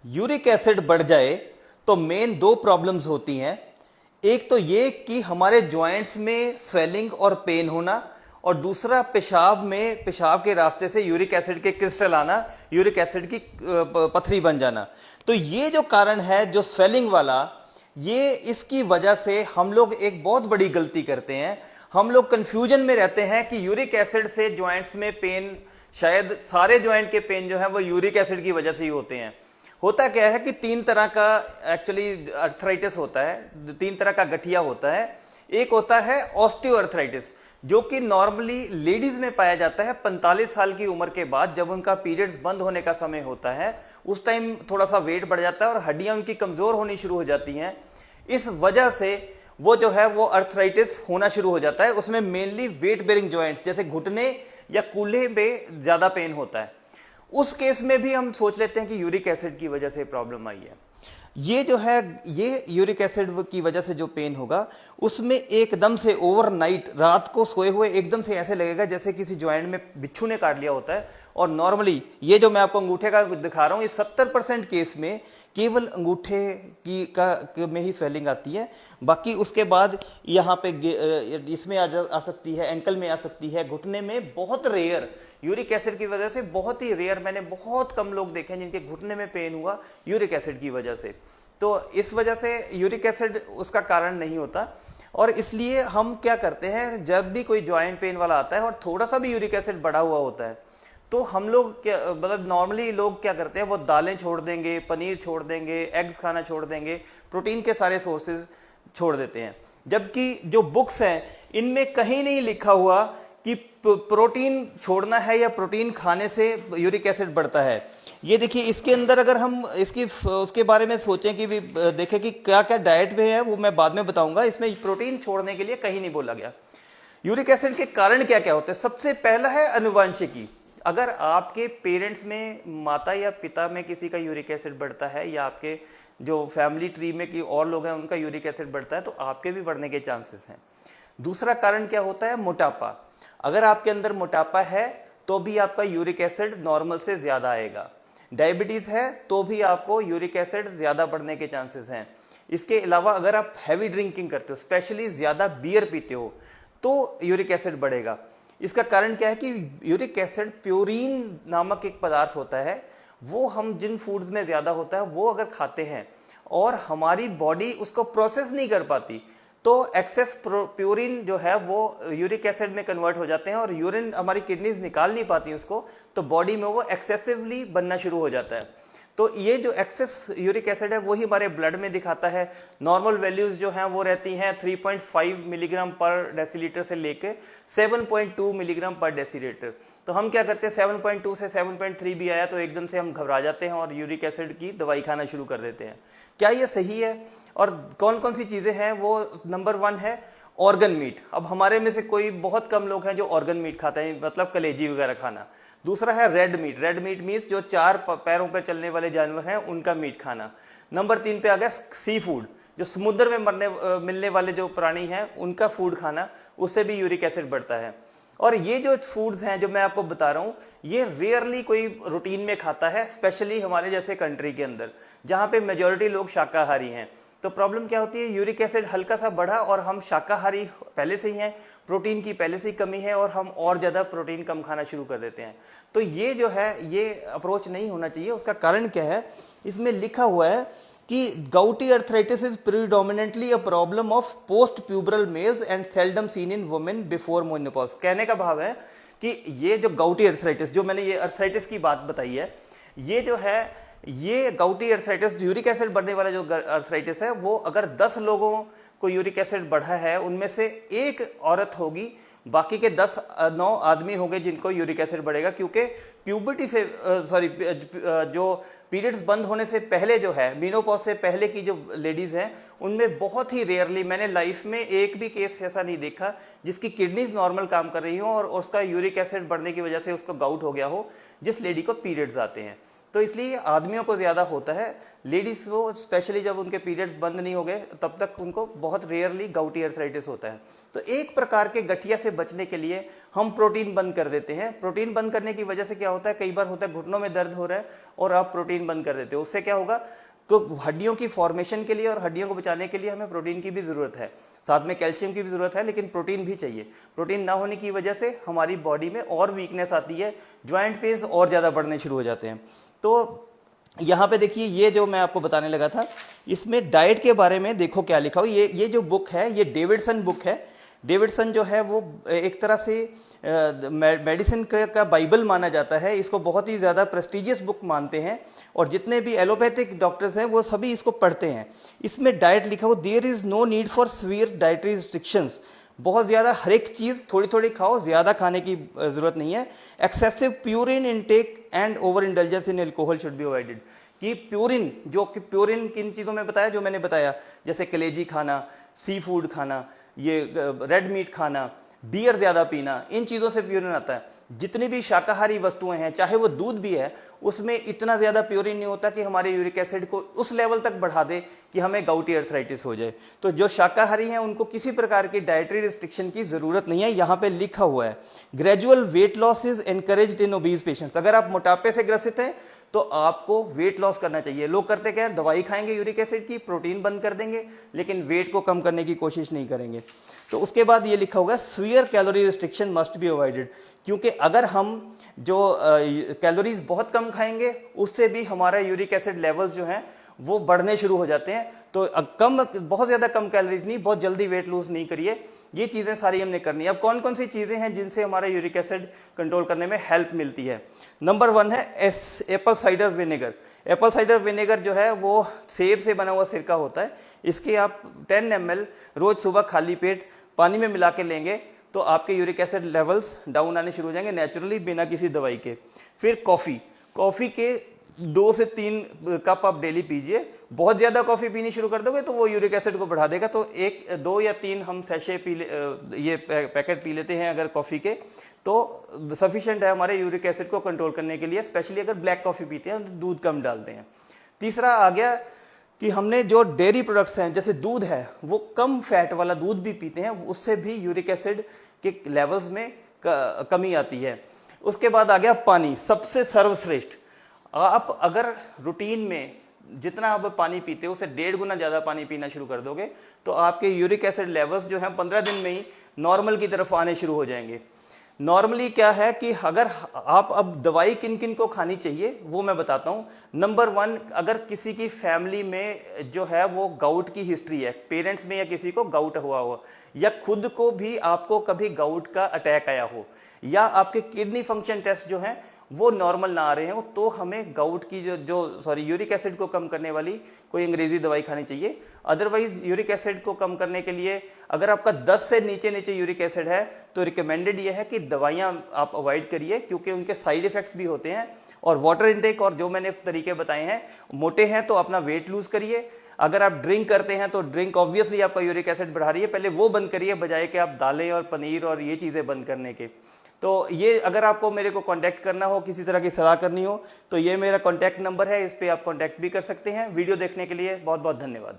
Uric acid बढ़ जाए तो मेन दो प्रॉब्लम्स होती हैं। एक तो ये कि हमारे जॉइंट्स में स्वेलिंग और पेन होना, और दूसरा पेशाब के रास्ते से यूरिक एसिड के क्रिस्टल आना, यूरिक एसिड की पथरी बन जाना। तो ये जो कारण है जो स्वेलिंग वाला, ये इसकी वजह से हम लोग एक बहुत बड़ी गलती करते हैं। हम लोग कंफ्यूजन में रहते हैं कि यूरिक एसिड से जॉइंट्स में पेन, शायद सारे जॉइंट के पेन जो है वो यूरिक एसिड की वजह से ही होते हैं। होता क्या है कि तीन तरह का एक्चुअली अर्थराइटिस होता है, तीन तरह का गठिया होता है। एक होता है ऑस्टियोआर्थराइटिस, जो कि नॉर्मली लेडीज में पाया जाता है 45 साल की उम्र के बाद, जब उनका पीरियड्स बंद होने का समय होता है। उस टाइम थोड़ा सा वेट बढ़ जाता है और हड्डियां उनकी कमजोर होनी शुरू हो जाती हैं। इस वजह से वो जो है वो अर्थराइटिस होना शुरू हो जाता है। उसमें मेनली वेट बेरिंग जॉइंट्स जैसे घुटने या कूल्हे में ज्यादा पेन होता है। उस केस में भी हम सोच लेते हैं कि यूरिक एसिड की वजह से प्रॉब्लम आई है। ये जो है ये यूरिक एसिड की वजह से जो पेन होगा, उसमें एकदम से ओवरनाइट, रात को सोए हुए एकदम से ऐसे लगेगा जैसे किसी जॉइंट में बिच्छू ने काट लिया होता है। और नॉर्मली ये जो मैं आपको अंगूठे का दिखा रहा हूं, ये 70% केस में केवल अंगूठे में ही स्वेलिंग आती है। बाकी उसके बाद यहाँ पे इसमें आ सकती है, एंकल में आ सकती है, घुटने में बहुत रेयर, यूरिक एसिड की वजह से बहुत ही रेयर, मैंने बहुत कम लोग देखे हैं जिनके घुटने में पेन हुआ यूरिक एसिड की वजह से। तो इस वजह से यूरिक एसिड उसका कारण नहीं होता। और इसलिए हम क्या करते हैं, जब भी कोई ज्वाइंट पेन वाला आता है और थोड़ा सा भी यूरिक एसिड बढ़ा हुआ होता है, तो हम लोग क्या, मतलब नॉर्मली लोग क्या करते हैं, वो दालें छोड़ देंगे, पनीर छोड़ देंगे, एग्स खाना छोड़ देंगे, प्रोटीन के सारे सोर्सेज छोड़ देते हैं। जबकि जो बुक्स हैं इनमें कहीं नहीं लिखा हुआ कि प्रोटीन छोड़ना है या प्रोटीन खाने से यूरिक एसिड बढ़ता है। ये देखिए, इसके अंदर अगर हम उसके बारे में सोचें कि भी देखें कि क्या क्या डाइट में है, वो मैं बाद में बताऊंगा। इसमें प्रोटीन छोड़ने के लिए कहीं नहीं बोला गया। यूरिक एसिड के कारण क्या क्या होते हैं? सबसे पहला है अनुवांशिकी। अगर आपके पेरेंट्स में, माता या पिता में किसी का यूरिक एसिड बढ़ता है, या आपके जो फैमिली ट्री में कि और लोग हैं उनका यूरिक एसिड बढ़ता है, तो आपके भी बढ़ने के चांसेस हैं। दूसरा कारण क्या होता है? मोटापा। अगर आपके अंदर मोटापा है तो भी आपका यूरिक एसिड नॉर्मल से ज्यादा आएगा। डायबिटीज है तो भी आपको यूरिक एसिड ज्यादा बढ़ने के चांसेस हैं। इसके अलावा अगर आप हैवी ड्रिंकिंग करते हो, स्पेशली ज्यादा बियर पीते हो, तो यूरिक एसिड बढ़ेगा। इसका कारण क्या है कि यूरिक एसिड प्योरीन नामक एक पदार्थ होता है, वो हम जिन फूड्स में ज्यादा होता है वो अगर खाते हैं और हमारी बॉडी उसको प्रोसेस नहीं कर पाती, तो एक्सेस प्यूरिन जो है वो यूरिक एसिड में कन्वर्ट हो जाते हैं, और यूरिन हमारी किडनीज निकाल नहीं पाती उसको, तो बॉडी में वो एक्सेसिवली बनना शुरू हो जाता है। तो ये जो एक्सेस यूरिक एसिड है वही हमारे ब्लड में दिखाता है। नॉर्मल वैल्यूज जो हैं वो रहती हैं 3.5 मिलीग्राम पर डेसीलीटर से लेके 7.2 मिलीग्राम पर डेसीलीटर। तो हम क्या करते हैं, 7.2 से 7.3 भी आया तो एकदम से हम घबरा जाते हैं और यूरिक एसिड की दवाई खाना शुरू कर देते हैं। क्या ये सही है? और कौन कौन सी चीजें हैं वो? नंबर 1 है ऑर्गन मीट। अब हमारे में से कोई बहुत कम लोग हैं जो ऑर्गन मीट खाते हैं, मतलब कलेजी वगैरह खाना। दूसरा है red meat. Red meat means जो 4 पैरों पर चलने वाले जानवर हैं उनका मीट खाना। नंबर 3 पे आ गया सी फूड, जो समुद्र में मिलने वाले जो प्राणी हैं उनका फूड खाना, उससे भी यूरिक एसिड बढ़ता है। और ये जो फूड्स हैं जो मैं आपको बता रहा हूं, ये रेयरली कोई रूटीन में खाता है, स्पेशली हमारे जैसे कंट्री के अंदर जहां पे मेजोरिटी लोग शाकाहारी हैं। तो प्रॉब्लम क्या होती है, यूरिक एसिड हल्का सा बढ़ा और हम शाकाहारी पहले से ही हैं, प्रोटीन की पहले से ही कमी है और हम और ज्यादा प्रोटीन कम खाना शुरू कर देते हैं। तो ये जो है ये अप्रोच नहीं होना चाहिए। उसका कारण क्या है, इसमें लिखा हुआ है कि gouty arthritis is predominantly a problem of post pubertal males and seldom seen in women before menopause. कहने का भाव है कि ये जो गाउटी अर्थराइटिस, जो मैंने ये अर्थराइटिस की बात बताई है, ये जो है ये गाउटी अर्थराइटिस, यूरिक एसिड बढ़ने वाला जो अर्थराइटिस है, वो अगर 10 लोगों को यूरिक एसिड बढ़ा है, उनमें से एक औरत होगी, बाकी के 9 आदमी होंगे जिनको यूरिक एसिड बढ़ेगा। क्योंकि प्यूबर्टी से जो पीरियड्स बंद होने से पहले जो है, मेनोपॉज से पहले की जो लेडीज हैं, उनमें बहुत ही रेयरली, मैंने लाइफ में एक भी केस ऐसा नहीं देखा जिसकी किडनीज नॉर्मल काम कर रही हो और उसका यूरिक एसिड बढ़ने की वजह से उसको गाउट हो गया हो, जिस लेडी को पीरियड्स आते हैं। तो इसलिए आदमियों को ज़्यादा होता है, लेडीज़ को स्पेशली जब उनके पीरियड्स बंद नहीं हो गए तब तक उनको बहुत रेयरली गाउटी अर्थराइटिस होता है। तो एक प्रकार के गठिया से बचने के लिए हम प्रोटीन बंद कर देते हैं। प्रोटीन बंद करने की वजह से क्या होता है, कई बार होता है घुटनों में दर्द हो रहा है और आप प्रोटीन बंद कर देते हो, उससे क्या होगा, तो हड्डियों की फॉर्मेशन के लिए और हड्डियों को बचाने के लिए हमें प्रोटीन की भी ज़रूरत है, साथ में कैल्शियम की भी ज़रूरत है, लेकिन प्रोटीन भी चाहिए। प्रोटीन ना होने की वजह से हमारी बॉडी में और वीकनेस आती है, ज्वाइंट पेन्स और ज़्यादा बढ़ने शुरू हो जाते हैं। तो यहाँ पे देखिए, ये जो मैं आपको बताने लगा था, इसमें डाइट के बारे में देखो क्या लिखा हो। ये जो बुक है ये डेविडसन बुक है। डेविडसन जो है वो एक तरह से मेडिसिन का बाइबल माना जाता है, इसको बहुत ही ज़्यादा प्रेस्टिजियस बुक मानते हैं और जितने भी एलोपैथिक डॉक्टर्स हैं वो सभी इसको पढ़ते हैं। इसमें डाइट लिखा हो, there is no need for severe dietary restrictions, बहुत ज़्यादा हर एक चीज़ थोड़ी थोड़ी खाओ, ज़्यादा खाने की ज़रूरत नहीं है। Excessive purine intake and over indulgence in alcohol should be avoided. कि प्यूरिन, जो कि प्यूरिन किन चीज़ों में बताया, जो मैंने बताया, जैसे कलेजी खाना, सी फूड खाना, ये रेड मीट खाना, बियर ज़्यादा पीना, इन चीज़ों से प्यूरिन आता है। जितनी भी शाकाहारी वस्तुएं हैं, चाहे वो दूध भी है, उसमें इतना ज़्यादा प्यूरिन नहीं होता कि हमारे यूरिक एसिड को उस लेवल तक बढ़ा दे कि हमें गाउटी अर्थराइटिस हो जाए। तो जो शाकाहारी हैं उनको किसी प्रकार की डाइटरी रिस्ट्रिक्शन की ज़रूरत नहीं है। यहाँ पे लिखा हुआ है gradual weight loss is encouraged in obese patients. अगर आप मोटापे से ग्रसित हैं तो आपको वेट लॉस करना चाहिए। लोग करते क्या है, दवाई खाएंगे यूरिक एसिड की, प्रोटीन बंद कर देंगे, लेकिन वेट को कम करने की कोशिश नहीं करेंगे। तो उसके बाद ये लिखा होगा severe calorie restriction must be avoided, क्योंकि अगर हम जो कैलोरीज बहुत कम खाएंगे उससे भी हमारा यूरिक एसिड लेवल्स जो हैं वो बढ़ने शुरू हो जाते हैं। तो कम, बहुत ज़्यादा कम कैलोरीज नहीं, बहुत जल्दी वेट लूज नहीं करिए। ये चीज़ें सारी हमने करनी है। अब कौन कौन सी चीज़ें हैं जिनसे हमारा यूरिक एसिड कंट्रोल करने में हेल्प मिलती है? नंबर 1 है Apple cider vinegar. Apple cider vinegar जो है वो सेब से बना हुआ सिरका होता है। इसके आप 10 ml रोज सुबह खाली पेट पानी में मिला के लेंगे तो आपके यूरिक एसिड लेवल्स डाउन आने शुरू हो जाएंगे नेचुरली, बिना किसी दवाई के। फिर कॉफ़ी के 2 से 3 कप आप डेली पीजिए। बहुत ज़्यादा कॉफ़ी पीनी शुरू कर दोगे तो वो यूरिक एसिड को बढ़ा देगा। तो 1, 2 या 3 हम सैशे ये पैकेट पी लेते हैं अगर कॉफ़ी के, तो सफिशिएंट है हमारे यूरिक एसिड को कंट्रोल करने के लिए। स्पेशली अगर ब्लैक कॉफ़ी पीते हैं, दूध कम डालते हैं। तीसरा आ गया कि हमने जो डेयरी प्रोडक्ट्स हैं, जैसे दूध है, वो कम फैट वाला दूध भी पीते हैं, उससे भी यूरिक एसिड के लेवल्स में कमी आती है। उसके बाद आ गया पानी, सबसे सर्वश्रेष्ठ। आप अगर रूटीन में जितना आप पानी पीते हो उससे 1.5 गुना ज़्यादा पानी पीना शुरू कर दोगे तो आपके यूरिक एसिड लेवल्स जो हैं 15 दिन में ही नॉर्मल की तरफ आने शुरू हो जाएंगे। नॉर्मली क्या है कि अगर आप, अब दवाई किन किन को खानी चाहिए वो मैं बताता हूँ। नंबर 1, अगर किसी की फैमिली में जो है वो गाउट की हिस्ट्री है, पेरेंट्स में या किसी को गाउट हुआ हो, या खुद को भी आपको कभी गाउट का अटैक आया हो, या आपके किडनी फंक्शन टेस्ट जो हैं वो नॉर्मल ना आ रहे हो, तो हमें गाउट की यूरिक एसिड को कम करने वाली कोई अंग्रेजी दवाई खानी चाहिए। अदरवाइज यूरिक एसिड को कम करने के लिए अगर आपका 10 से नीचे यूरिक एसिड है तो रिकमेंडेड ये है कि दवाइयां आप अवॉइड करिए, क्योंकि उनके साइड इफेक्ट्स भी होते हैं। और वाटर इनटेक, और जो मैंने तरीके बताए हैं, मोटे हैं तो अपना वेट लूज करिए। अगर आप ड्रिंक करते हैं तो ड्रिंक ऑब्वियसली आपका यूरिक एसिड बढ़ा रही है, पहले वो बंद करिए बजाय कि आप दालें और पनीर और ये चीज़ें बंद करने के। तो ये, अगर आपको मेरे को कांटेक्ट करना हो, किसी तरह की सलाह करनी हो, तो ये मेरा कांटेक्ट नंबर है, इस पे आप कांटेक्ट भी कर सकते हैं। वीडियो देखने के लिए बहुत बहुत धन्यवाद।